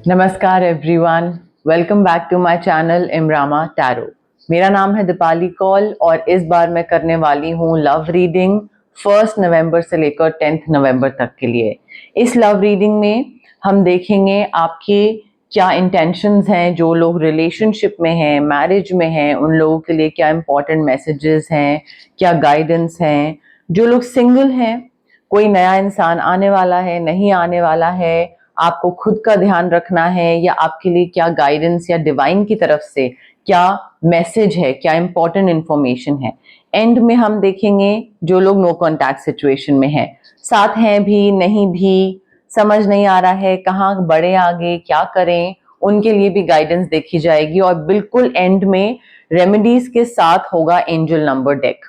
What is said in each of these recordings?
नमस्कार everyone, welcome back to my channel इमरामा tarot. मेरा नाम है दीपाली कौल और इस बार मैं करने वाली हूँ लव रीडिंग 1 नवंबर से लेकर 10 नवंबर तक के लिए। इस लव रीडिंग में हम देखेंगे आपके क्या इंटेंशंस हैं, जो लोग रिलेशनशिप में हैं, मैरिज में हैं, उन लोगों के लिए क्या इंपॉर्टेंट मैसेजेस हैं, क्या गाइडेंस हैं। जो लोग सिंगल हैं, कोई नया इंसान आने वाला है, नहीं आने वाला है, आपको खुद का ध्यान रखना है, या आपके लिए क्या गाइडेंस या डिवाइन की तरफ से क्या मैसेज है, क्या इंपॉर्टेंट इंफॉर्मेशन है। एंड में हम देखेंगे जो लोग नो कॉन्टैक्ट सिचुएशन में हैं, साथ हैं भी नहीं भी, समझ नहीं आ रहा है कहाँ बढ़े आगे, क्या करें, उनके लिए भी गाइडेंस देखी जाएगी। और बिल्कुल एंड में रेमेडीज के साथ होगा एंजल नंबर डेक।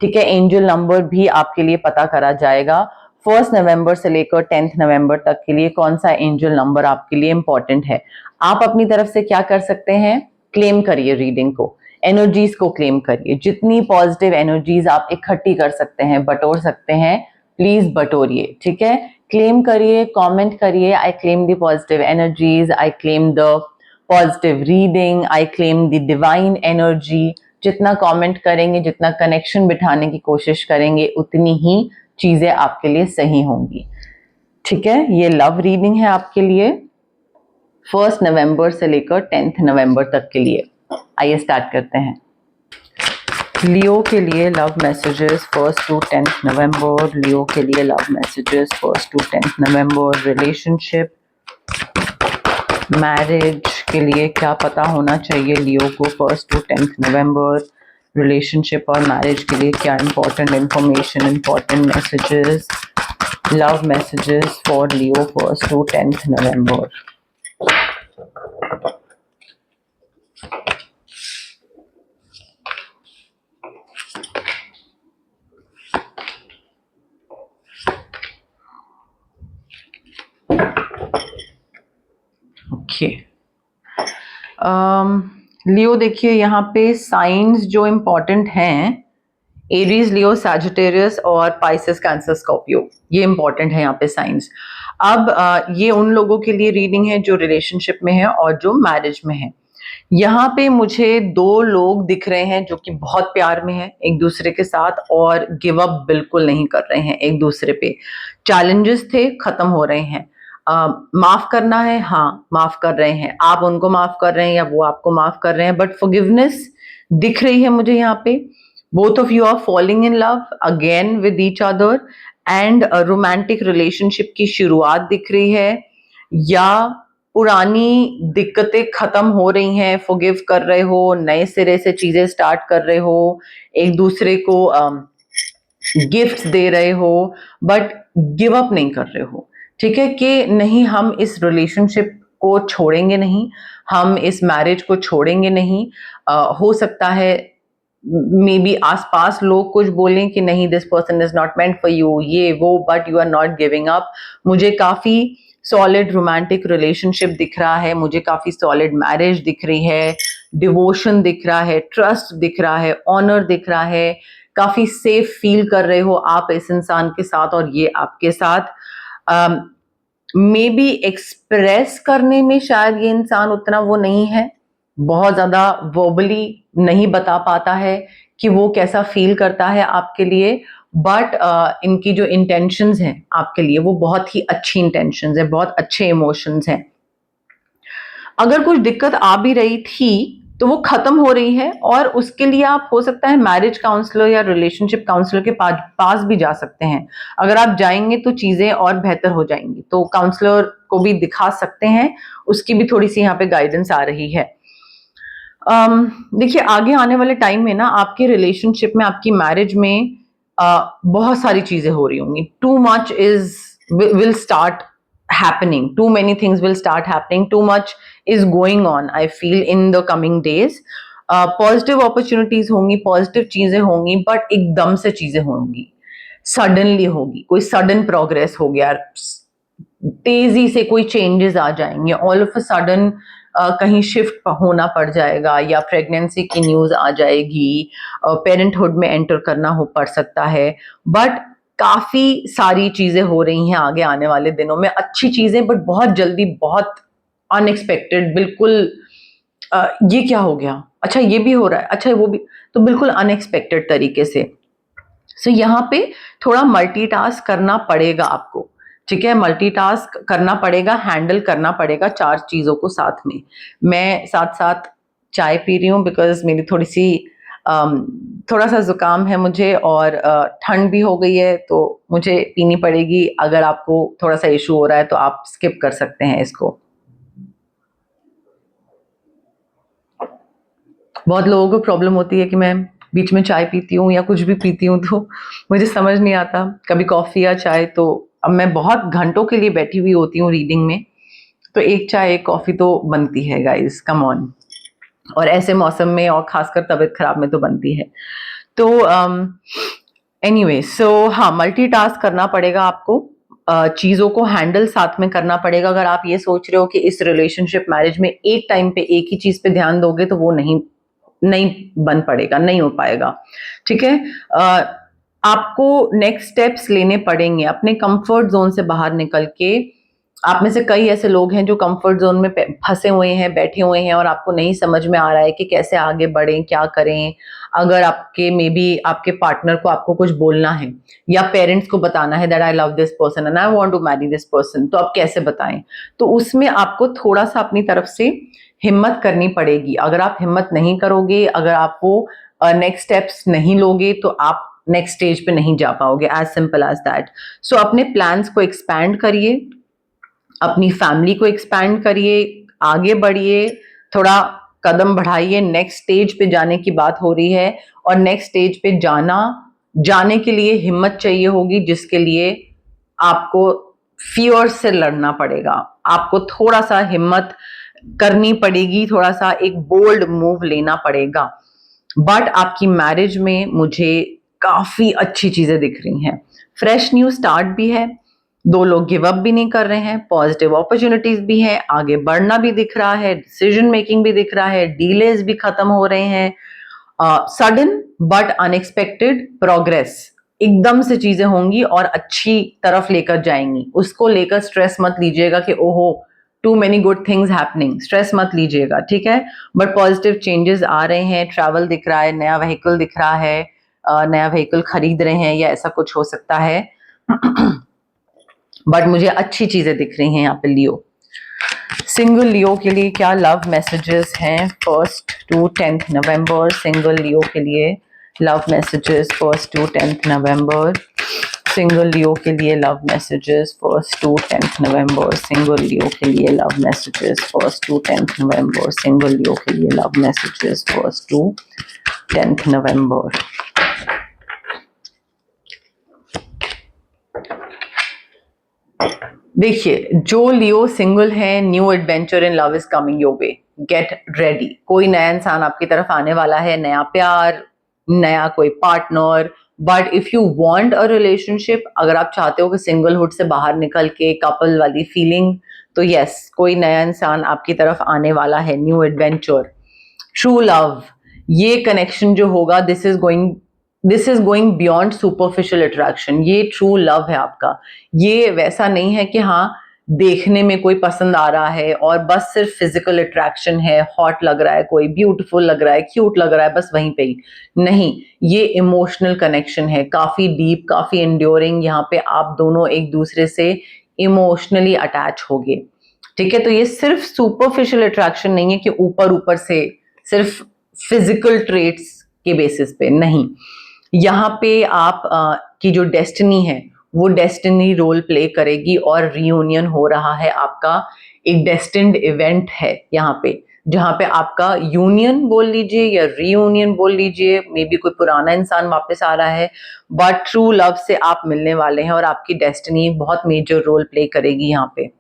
ठीक है, एंजल नंबर भी आपके लिए पता करा जाएगा 1 नवंबर से लेकर 10 नवंबर तक के लिए कौन सा एंजल नंबर आपके लिए इंपॉर्टेंट है। आप अपनी तरफ से क्या कर सकते हैं, क्लेम करिए रीडिंग को, एनर्जीज को क्लेम करिए। जितनी पॉजिटिव एनर्जीज आप इकट्ठी कर सकते हैं, बटोर सकते हैं, प्लीज बटोरिए। ठीक है, क्लेम करिए, कमेंट करिए, I claim the positive energies, I claim the positive reading, I claim the divine energy. जितना कमेंट करेंगे, जितना कनेक्शन बिठाने की कोशिश करेंगे, उतनी ही चीजें आपके लिए सही होंगी। ठीक है, ये लव रीडिंग है आपके लिए 1 नवंबर से लेकर 10 नवंबर तक के लिए। आइए स्टार्ट करते हैं। लियो के लिए लव मैसेजेस 1 to 10 नवंबर। लियो के लिए love messages 1 to 10 November. Relationship, marriage के लिए क्या पता होना चाहिए लियो को 1 to 10 नवंबर। रिलेशनशिप और मैरिज के लिए क्या important information, important messages, love messages for Leo 1st to 10th November. Okay. लियो देखिए, यहाँ पे साइंस जो इम्पोर्टेंट हैं, एरीज, लियो, सैजिटेरियस और पाइसेस, कैंसर, स्कॉर्पियो, ये इंपॉर्टेंट है यहाँ पे साइंस। अब ये उन लोगों के लिए रीडिंग है जो रिलेशनशिप में है और जो मैरिज में है। यहाँ पे मुझे 2 लोग दिख रहे हैं जो कि बहुत प्यार में हैं एक दूसरे के साथ और गिव अप बिल्कुल नहीं कर रहे हैं एक दूसरे पे। चैलेंजेस थे, खत्म हो रहे हैं। माफ करना है, हाँ माफ कर रहे हैं, आप उनको माफ कर रहे हैं या वो आपको माफ कर रहे हैं, बट फॉरगिवनेस दिख रही है मुझे यहाँ पे। Both of you are falling in love again with each other and romantic relationship की शुरुआत दिख रही है, या पुरानी दिक्कतें खत्म हो रही हैं, फॉरगिव कर रहे हो, नए सिरे से चीजें स्टार्ट कर रहे हो, एक दूसरे को गिफ्ट्स दे रहे हो, बट गिव अप नहीं कर रहे हो। ठीक है, कि नहीं हम इस रिलेशनशिप को छोड़ेंगे नहीं, हम इस मैरिज को छोड़ेंगे नहीं। हो सकता है मे बी आसपास लोग कुछ बोलें कि नहीं this person is not meant for you, ये वो, but you are not giving up. मुझे काफी सॉलिड रोमांटिक रिलेशनशिप दिख रहा है, मुझे काफी सॉलिड मैरिज दिख रही है, डिवोशन दिख रहा है, ट्रस्ट दिख रहा है, ऑनर दिख रहा है, काफी सेफ फील कर रहे हो आप इस इंसान के साथ और ये आपके साथ। मे बी एक्सप्रेस करने में शायद ये इंसान उतना वो नहीं है, बहुत ज्यादा वर्बली नहीं बता पाता है कि वो कैसा फील करता है आपके लिए, बट इनकी जो इंटेंशंस हैं आपके लिए वो बहुत ही अच्छी इंटेंशंस है, बहुत अच्छे इमोशंस हैं। अगर कुछ दिक्कत आ भी रही थी तो वो खत्म हो रही है, और उसके लिए आप हो सकता है मैरिज काउंसलर या रिलेशनशिप काउंसलर के पास भी जा सकते हैं। अगर आप जाएंगे तो चीजें और बेहतर हो जाएंगी, तो काउंसलर को भी दिखा सकते हैं, उसकी भी थोड़ी सी यहाँ पे गाइडेंस आ रही है। देखिए आगे आने वाले टाइम में ना आपके रिलेशनशिप में, आपकी मैरिज में बहुत सारी चीजें हो रही होंगी। Too much is will start happening, too many things will start happening, too much is going on I feel in the coming days. Positive opportunities होंगी, पॉजिटिव चीजें होंगी, बट एकदम से चीजें होंगी, सडनली होगी, कोई सडन प्रोग्रेस हो गया, तेजी से कोई चेंजेस आ जाएंगे, ऑल ऑफ अ सडन कहीं शिफ्ट होना पड़ जाएगा, या प्रेगनेंसी की न्यूज आ जाएगी, पेरेंटहुड में एंटर करना हो पड़ सकता है। बट काफी सारी चीजें हो रही हैं आगे आने वाले दिनों में, अच्छी चीजें, बट बहुत जल्दी, बहुत अनएक्सपेक्टेड, बिल्कुल ये क्या हो गया, अच्छा ये भी हो रहा है, अच्छा वो भी, तो बिल्कुल अनएक्सपेक्टेड तरीके से। सो यहाँ पे थोड़ा मल्टीटास्क करना पड़ेगा आपको, ठीक है, मल्टीटास्क करना पड़ेगा, हैंडल करना पड़ेगा 4 चीज़ों को साथ में। मैं साथ-साथ चाय पी रही हूँ बिकॉज़ मेरी थोड़ी-सी थोड़ा-सा ज़ुकाम है मुझे और ठंड भी हो गई है, तो मुझे पीनी पड़ेगी। अगर आपको थोड़ा-सा इश्यू हो रहा है तो आप स्किप कर सकते हैं इसको। बहुत लोगों को प्रॉब्लम होती है कि मैं बीच में चाय पीती हूँ या कुछ भी पीती हूँ तो मुझे समझ नहीं आता, कभी कॉफ़ी या चाय, तो अब मैं बहुत घंटों के लिए बैठी हुई होती हूँ रीडिंग में, तो एक चाय एक कॉफ़ी तो बनती है गाइस, कम ऑन। और ऐसे मौसम में और खासकर तबीयत खराब में तो बनती है। तो एनीवे, सो हाँ, मल्टीटास्क करना पड़ेगा आपको, चीज़ों को हैंडल साथ में करना पड़ेगा। अगर आप ये सोच रहे हो कि इस रिलेशनशिप मैरिज में एक टाइम पे एक ही चीज़ पे ध्यान दोगे तो वो नहीं नहीं बन पड़ेगा, नहीं हो पाएगा, ठीक है। आपको नेक्स्ट स्टेप्स लेने पड़ेंगे अपने कंफर्ट जोन से बाहर निकल के। आप में से कई ऐसे लोग हैं जो कंफर्ट जोन में फंसे हुए हैं, बैठे हुए हैं और आपको नहीं समझ में आ रहा है कि कैसे आगे बढ़ें, क्या करें। अगर आपके मे बी आपके पार्टनर को आपको कुछ बोलना है या पेरेंट्स को बताना है that I love this person and I want to marry this person, तो आप कैसे बताएं? तो उसमें आपको थोड़ा सा अपनी तरफ से हिम्मत करनी पड़ेगी। अगर आप हिम्मत नहीं करोगे, अगर आप वो नेक्स्ट स्टेप्स नहीं लोगे तो आप नेक्स्ट स्टेज पे नहीं जा पाओगे, एज सिंपल एज दैट। सो अपने प्लान्स को एक्सपैंड करिए, अपनी फैमिली को एक्सपैंड करिए, आगे बढ़िए, थोड़ा कदम बढ़ाइए। नेक्स्ट स्टेज पे जाने की बात हो रही है और नेक्स्ट स्टेज पे जाने के लिए हिम्मत चाहिए होगी, जिसके लिए आपको फियर से लड़ना पड़ेगा। आपको थोड़ा सा हिम्मत करनी पड़ेगी, थोड़ा सा एक बोल्ड मूव लेना पड़ेगा। बट आपकी मैरिज में मुझे काफी अच्छी चीजें दिख रही हैं। फ्रेश न्यू स्टार्ट भी है, 2 लोग गिव अप भी नहीं कर रहे हैं, पॉजिटिव अपॉर्चुनिटीज भी हैं, आगे बढ़ना भी दिख रहा है, डिसीजन मेकिंग भी दिख रहा है, डीलेज भी खत्म हो रहे हैं, सडन बट अनएक्सपेक्टेड प्रोग्रेस, एकदम से चीजें होंगी और अच्छी तरफ लेकर जाएंगी। उसको लेकर स्ट्रेस मत लीजिएगा कि ओहो too many good things happening, stress मत लीजिएगा, ठीक है। बट पॉजिटिव चेंजेस आ रहे हैं, ट्रैवल दिख रहा है, नया व्हीकल दिख रहा है, नया व्हीकल खरीद रहे हैं या ऐसा कुछ हो सकता है। बट मुझे अच्छी चीजें दिख रही हैं यहाँ पे लियो। सिंगल लियो के लिए क्या लव मैसेजेस हैं 1st to 10th नवंबर? सिंगल लियो के लिए love messages 1st to 10th नवंबर। सिंगल लियो के लिए love messages 1st to 10th नवंबर। सिंगल लियो के लिए love messages 1st to 10th नवंबर। सिंगल लियो के लिए love messages 1st to 10th नवंबर। देखिए, जो लियो सिंगल है, new adventure in love is coming your way, get ready. कोई नया इंसान आपकी तरफ आने वाला है, नया प्यार, नया कोई partner. But if you want a relationship, अगर आप चाहते हो कि सिंगलहुड से बाहर निकल के कपल वाली फीलिंग, तो यस, कोई नया इंसान आपकी तरफ आने वाला है, न्यू एडवेंचर, ट्रू लव। ये कनेक्शन जो होगा, this is going beyond superficial attraction. ये ट्रू लव है आपका। ये वैसा नहीं है कि हाँ देखने में कोई पसंद आ रहा है और बस सिर्फ फिजिकल अट्रैक्शन है, हॉट लग रहा है, कोई ब्यूटीफुल लग रहा है, क्यूट लग रहा है, बस वहीं पे ही नहीं। ये इमोशनल कनेक्शन है, काफी डीप, काफी एंड्योरिंग। यहाँ पे आप दोनों एक दूसरे से इमोशनली अटैच होगे, ठीक है। तो ये सिर्फ सुपरफिशियल अट्रैक्शन नहीं है कि ऊपर ऊपर से सिर्फ फिजिकल ट्रेट्स के बेसिस पे, नहीं। यहाँ पे आप की जो डेस्टिनी है वो डेस्टिनी रोल प्ले करेगी और रियूनियन हो रहा है आपका, एक डेस्टिन्ड इवेंट है यहाँ पे, जहाँ पे आपका यूनियन बोल लीजिए या रियूनियन बोल लीजिए, मे बी कोई पुराना इंसान वापस आ रहा है, बट ट्रू लव से आप मिलने वाले हैं और आपकी डेस्टिनी बहुत मेजर रोल प्ले करेगी यहाँ पे।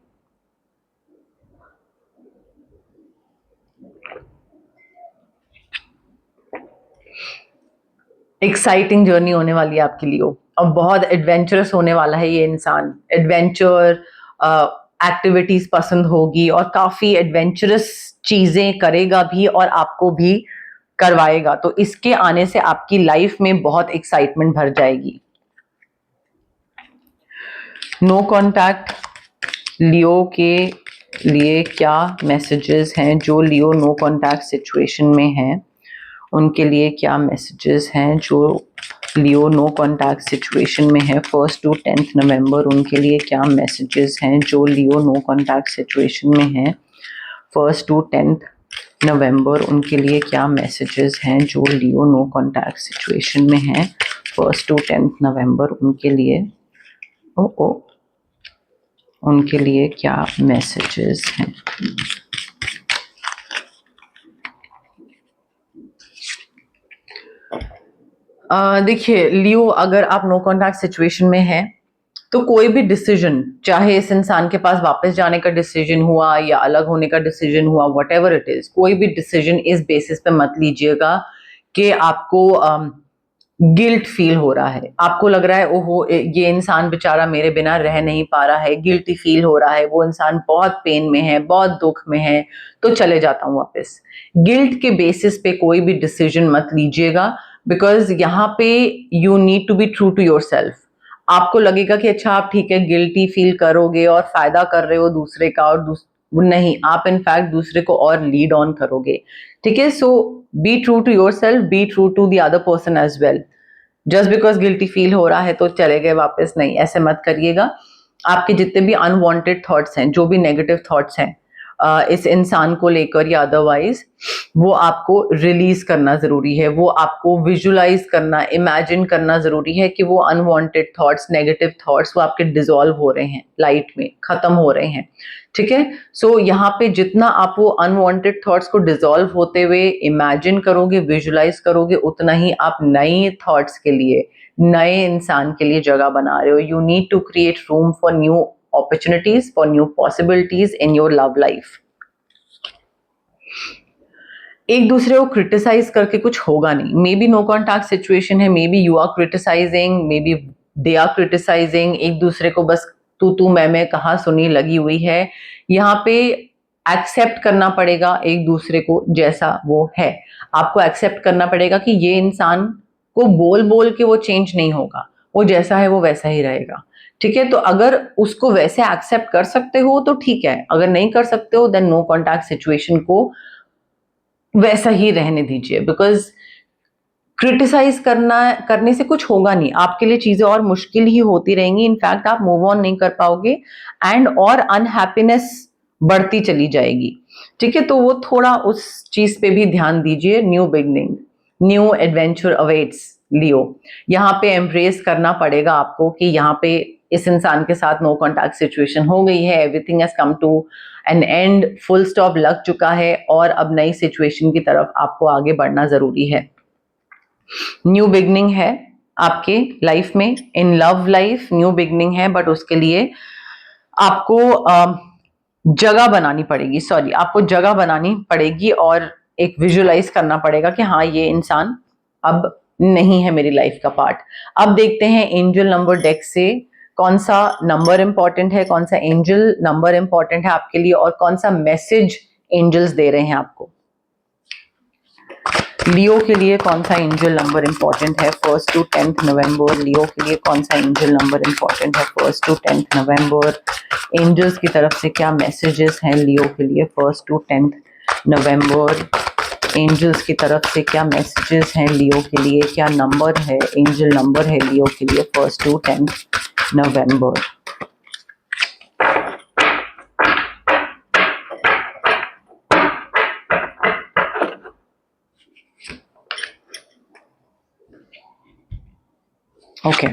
एक्साइटिंग जर्नी होने वाली है आपके लिए और बहुत एडवेंचरस होने वाला है ये इंसान। एडवेंचर एक्टिविटीज पसंद होगी और काफी एडवेंचरस चीजें करेगा भी और आपको भी करवाएगा, तो इसके आने से आपकी लाइफ में बहुत एक्साइटमेंट भर जाएगी। नो कॉन्टैक्ट लियो के लिए क्या मैसेजेस हैं जो लियो नो कॉन्टैक्ट सिचुएशन में हैं, उनके लिए क्या मैसेजेस हैं जो लियो नो कॉन्टैक्ट सिचुएशन में है 1 to 10 नवंबर, उनके लिए क्या मैसेजेस हैं जो लियो नो कॉन्टैक्ट सिचुएशन में है 1 to 10 नवंबर, उनके लिए क्या मैसेजेस हैं जो लियो नो कॉन्टैक्ट सिचुएशन में है 1 to 10 नवंबर, उनके लिए उनके लिए क्या मैसेजेस हैं। देखिए लियो, अगर आप नो कॉन्टैक्ट सिचुएशन में हैं तो कोई भी डिसीजन, चाहे इस इंसान के पास वापस जाने का डिसीजन हुआ या अलग होने का डिसीजन हुआ, वट एवर इट इज, कोई भी डिसीजन इस बेसिस पे मत लीजिएगा कि आपको गिल्ट फील हो रहा है, आपको लग रहा है ओहो ये इंसान बेचारा मेरे बिना रह नहीं पा रहा है, गिल्टी फील हो रहा है, वो इंसान बहुत पेन में है, बहुत दुख में है, तो चले जाता हूँ वापस। गिल्ट के बेसिस पे कोई भी डिसीजन मत लीजिएगा, बिकॉज यहाँ पे you need to be true to yourself. आपको लगेगा कि अच्छा आप ठीक है गिल्टी फील करोगे और फायदा कर रहे हो दूसरे का, और नहीं, आप इनफैक्ट दूसरे को और लीड ऑन करोगे। ठीक है, so be true to yourself, be true to the other person as well. Just because guilty feel हो रहा है तो चले गए वापस, नहीं, ऐसे मत करिएगा। आपके जितने भी अनवांटेड थॉट्स हैं, जो भी नेगेटिव थॉट्स हैं इस इंसान को लेकर या अदरवाइज, वो आपको रिलीज करना जरूरी है, वो आपको विजुलाइज करना, इमेजिन करना जरूरी है कि वो अनवांटेड थॉट्स, नेगेटिव थॉट्स, वो आपके डिसॉल्व हो रहे हैं, लाइट में खत्म हो रहे हैं। ठीक है, सो यहाँ पे जितना आप वो अनवांटेड थॉट्स को डिसॉल्व होते हुए इमेजिन करोगे, विजुलाइज करोगे, उतना ही आप नए थॉट्स के लिए, नए इंसान के लिए जगह बना रहे हो। You need to create room for new opportunities, for new possibilities in your love life. एक दूसरे को क्रिटिसाइज करके कुछ होगा नहीं। Maybe no contact situation है, maybe you are criticising, maybe they are criticising, एक दूसरे को बस तू मैं कहा सुनी लगी हुई है। यहाँ पे एक्सेप्ट करना पड़ेगा एक दूसरे को जैसा वो है। आपको एक्सेप्ट करना पड़ेगा कि ये इंसान को बोल बोल के वो चेंज नहीं होगा, वो जैसा है वो वैसा ही रहेगा। ठीक है, तो अगर उसको वैसे एक्सेप्ट कर सकते हो तो ठीक है, अगर नहीं कर सकते हो देन नो कॉन्टैक्ट सिचुएशन को वैसा ही रहने दीजिए, बिकॉज क्रिटिसाइज करने से कुछ होगा नहीं, आपके लिए चीजें और मुश्किल ही होती रहेंगी। इनफैक्ट आप मूव ऑन नहीं कर पाओगे एंड और अनहैप्पीनेस बढ़ती चली जाएगी। ठीक है, तो वो थोड़ा उस चीज पे भी ध्यान दीजिए। New beginning, new adventure awaits Leo. यहाँ पे एम्ब्रेस करना पड़ेगा आपको कि यहाँ पे इस इंसान के साथ नो कॉन्टैक्ट सिचुएशन हो गई है, everything has come to an end, full stop लग चुका है और अब नई सिचुएशन की तरफ आपको आगे बढ़ना जरूरी है। न्यू बिगनिंग है आपके लाइफ में, in love life new beginning है, बट उसके लिए आपको जगह बनानी पड़ेगी, आपको जगह बनानी पड़ेगी और एक विजुलाइज करना पड़ेगा कि हाँ ये इंसान अब नहीं है मेरी लाइफ का पार्ट। अब देखते हैं एंजल नंबर डेक से कौन सा नंबर इंपॉर्टेंट है, कौन सा एंजल नंबर इंपॉर्टेंट है आपके लिए और कौन सा मैसेज एंजल्स दे रहे हैं आपको। लियो के लिए कौन सा एंजल नंबर इंपॉर्टेंट है 1 to 10 नवंबर, लियो के लिए कौन सा एंजल नंबर इंपॉर्टेंट है 1 to 10 नवंबर, एंजल्स की तरफ से क्या मैसेजेस हैं लियो के लिए 1 to 10 नवंबर, एंजल्स की तरफ से क्या मैसेजेस हैं लियो के लिए, क्या नंबर है, एंजल नंबर है लियो के लिए 1 to 10 नवंबर। ओके,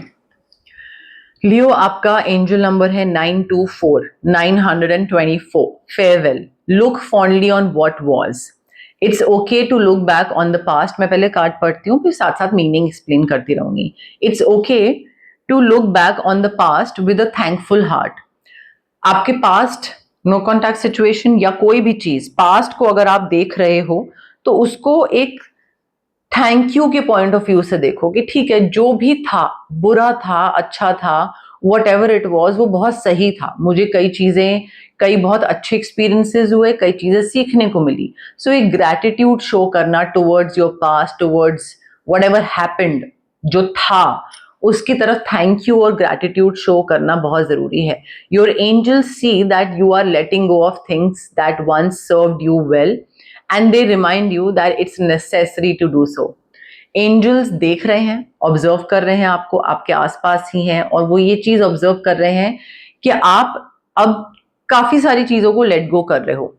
लियो आपका एंजल नंबर है 924, 924। Farewell, look fondly on what was, it's okay to look back on the past. मैं पहले कार्ड पढ़ती हूँ फिर साथ साथ मीनिंग एक्सप्लेन करती रहूंगी। It's okay to look back on the past with a thankful heart. आपके पास्ट नो कॉन्टैक्ट सिचुएशन या कोई भी चीज, पास्ट को अगर आप देख रहे हो तो उसको एक थैंक यू के पॉइंट ऑफ व्यू से देखो कि ठीक है जो भी था, बुरा था, अच्छा था, वट एवर इट वॉज, वो बहुत सही था, मुझे कई चीजें, कई बहुत अच्छे एक्सपीरियंसेस हुए, कई चीजें सीखने को मिली। सो एक ग्रैटिट्यूड शो करना towards your past, towards whatever happened, जो था उसकी तरफ थैंक यू और ग्रैटिट्यूड शो करना बहुत जरूरी है. Your angels see that you are letting go of things that once served you well and they remind you that it's necessary to do so. Angels देख रहे हैं, ऑब्जर्व कर रहे हैं आपको, आपके आसपास ही हैं, और वो ये चीज ऑब्जर्व कर रहे हैं कि आप अब काफी सारी चीजों को लेट गो कर रहे हो.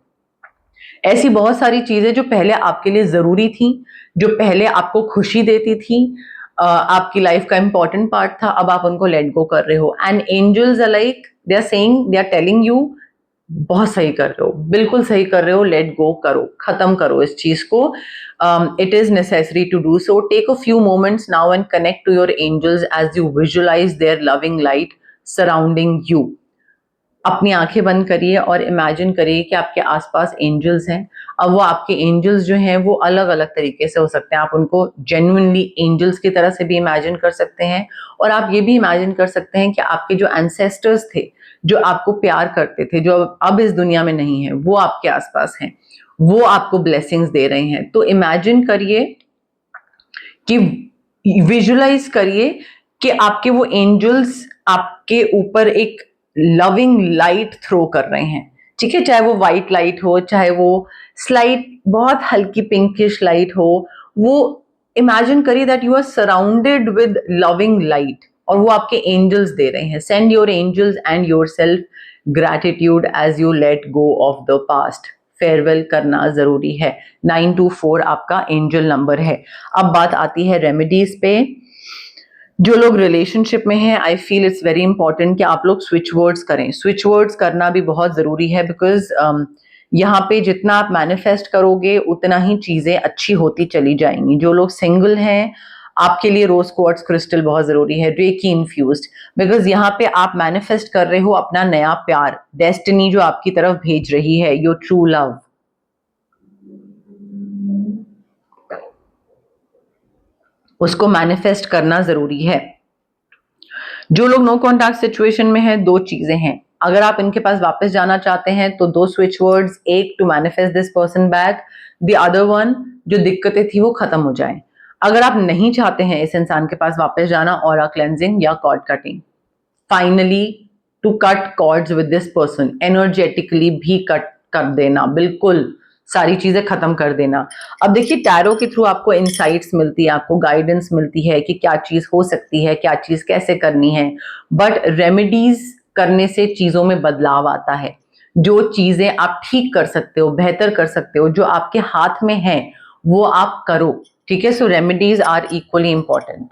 ऐसी बहुत सारी चीजें जो पहले आपके लिए जरूरी थी, जो पहले आपको खुशी देती थी, आपकी लाइफ का इंपॉर्टेंट पार्ट था, अब आप उनको लेट गो कर रहे हो. And angels are like, they are saying, they are telling you, बहुत सही कर रहे हो, बिल्कुल सही कर रहे हो, लेट गो करो, खत्म करो इस चीज को. It is necessary to do so. Take a few moments now and connect to your angels as you visualize their loving light surrounding you. अपनी आंखें बंद करिए और इमेजिन करिए कि आपके आसपास एंजल्स हैं. अब वो आपके एंजल्स जो हैं वो अलग अलग तरीके से हो सकते हैं. आप उनको जेन्युइनली एंजल्स की तरह से भी इमेजिन कर सकते हैं, और आप ये भी इमेजिन कर सकते हैं कि आपके जो एंसेस्टर्स थे, जो आपको प्यार करते थे, जो अब इस दुनिया में नहीं है, वो आपके आसपास हैं, वो आपको ब्लेसिंग्स दे रहे हैं. तो इमेजिन करिए कि, विजुलाइज करिए कि आपके वो एंजल्स आपके ऊपर एक लविंग लाइट थ्रो कर रहे हैं. ठीक है, चाहे वो व्हाइट लाइट हो, चाहे वो स्लाइट बहुत हल्की पिंकिश लाइट हो, वो इमेजिन करिए that you are surrounded with loving light, और वो आपके एंजल्स दे रहे हैं. Send your angels and yourself gratitude as you let go of the past. Farewell करना जरूरी है. 924 आपका एंजल नंबर है. अब बात आती है रेमेडीज पे. जो लोग रिलेशनशिप में हैं, I feel it's very important कि आप लोग स्विच वर्ड्स करें. स्विच वर्ड्स करना भी बहुत जरूरी है, बिकॉज यहाँ पे जितना आप मैनिफेस्ट करोगे उतना ही चीजें अच्छी होती चली जाएंगी. जो लोग सिंगल हैं, आपके लिए रोज क्वार्ट्ज क्रिस्टल बहुत जरूरी है, रेकी इन्फ्यूज्ड, बिकॉज यहाँ पे आप मैनिफेस्ट कर रहे हो अपना नया प्यार, डेस्टिनी जो आपकी तरफ भेज रही है, योर ट्रू लव. उसको मैनिफेस्ट करना जरूरी है. जो लोग नो कॉन्टैक्ट सिचुएशन में हैं, दो चीजें हैं. अगर आप इनके पास वापस जाना चाहते हैं तो दो स्विच वर्ड्स, एक to manifest this person back, the other one जो दिक्कतें थी वो खत्म हो जाएं. अगर आप नहीं चाहते हैं इस इंसान के पास वापस जाना, ऑरा क्लेंजिंग या cord cutting. Finally to cut cords with this person, energetically भी कट कर देना, बिल्कुल सारी चीजें खत्म कर देना. अब देखिए, टैरो के थ्रू आपको इनसाइट्स मिलती है, आपको गाइडेंस मिलती है कि क्या चीज हो सकती है, क्या चीज कैसे करनी है. बट रेमेडीज करने से चीजों में बदलाव आता है. जो चीजें आप ठीक कर सकते हो, बेहतर कर सकते हो, जो आपके हाथ में है, वो आप करो. ठीक है, सो रेमेडीज आर इक्वली इंपॉर्टेंट.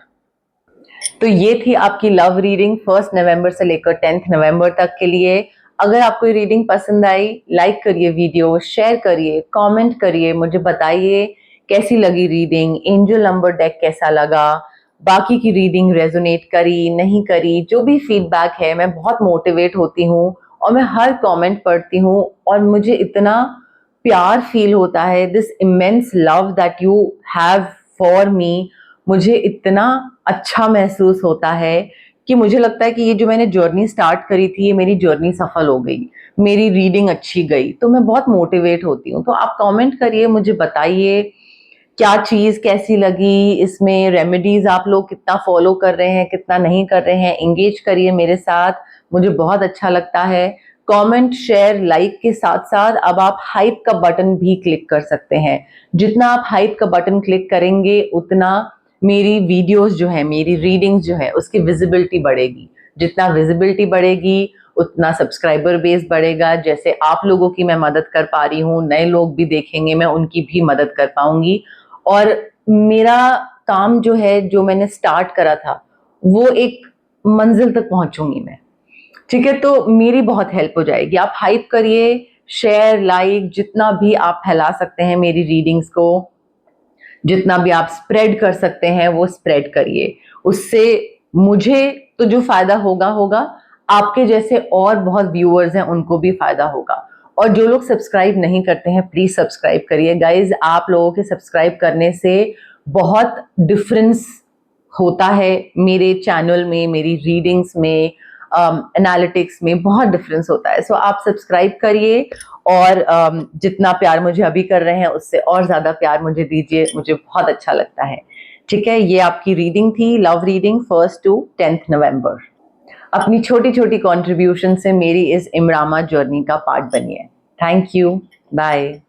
तो ये थी आपकी लव रीडिंग 1 नवंबर से लेकर 10 नवंबर तक के लिए. अगर आपको ये रीडिंग पसंद आई, लाइक करिए वीडियो, शेयर करिए, कमेंट करिए, मुझे बताइए कैसी लगी रीडिंग, एंजल नंबर डेक कैसा लगा, बाकी की रीडिंग रेजोनेट करी नहीं करी. जो भी फीडबैक है, मैं बहुत मोटिवेट होती हूँ और मैं हर कमेंट पढ़ती हूँ, और मुझे इतना प्यार फील होता है, this immense love that you have for me. मुझे इतना अच्छा महसूस होता है कि मुझे लगता है कि ये जो मैंने जर्नी स्टार्ट करी थी, ये मेरी जर्नी सफल हो गई, मेरी रीडिंग अच्छी गई, तो मैं बहुत मोटिवेट होती हूँ. तो आप कमेंट करिए, मुझे बताइए क्या चीज कैसी लगी, इसमें रेमेडीज आप लोग कितना फॉलो कर रहे हैं, कितना नहीं कर रहे हैं. एंगेज करिए मेरे साथ, मुझे बहुत अच्छा लगता है. कमेंट, शेयर, लाइक के साथ साथ अब आप हाइप का बटन भी क्लिक कर सकते हैं. जितना आप हाइप का बटन क्लिक करेंगे, उतना मेरी वीडियोस जो है, मेरी रीडिंग्स जो है, उसकी विजिबिलिटी बढ़ेगी. जितना विजिबिलिटी बढ़ेगी, उतना सब्सक्राइबर बेस बढ़ेगा. जैसे आप लोगों की मैं मदद कर पा रही हूँ, नए लोग भी देखेंगे, मैं उनकी भी मदद कर पाऊंगी. और मेरा काम जो है, जो मैंने स्टार्ट करा था, वो एक मंजिल तक पहुंचूंगी मैं. ठीक है, तो मेरी बहुत हेल्प हो जाएगी. आप हाइप करिए, शेयर, लाइक, जितना भी आप फैला सकते हैं मेरी रीडिंग्स को, जितना भी आप स्प्रेड कर सकते हैं वो स्प्रेड करिए. उससे मुझे तो जो फायदा होगा होगा, आपके जैसे और बहुत व्यूअर्स हैं उनको भी फायदा होगा. और जो लोग सब्सक्राइब नहीं करते हैं, प्लीज सब्सक्राइब करिए गाइज. आप लोगों के सब्सक्राइब करने से बहुत डिफरेंस होता है मेरे चैनल में, मेरी रीडिंग्स में, एनालिटिक्स में बहुत डिफरेंस होता है. सो आप सब्सक्राइब करिए, और जितना प्यार मुझे अभी कर रहे हैं उससे और ज्यादा प्यार मुझे दीजिए, मुझे बहुत अच्छा लगता है. ठीक है, ये आपकी रीडिंग थी, love reading 1st to 10th नवंबर। अपनी छोटी छोटी कॉन्ट्रीब्यूशन से मेरी इस इमरामा जर्नी का पार्ट बनिए। Thank you, bye.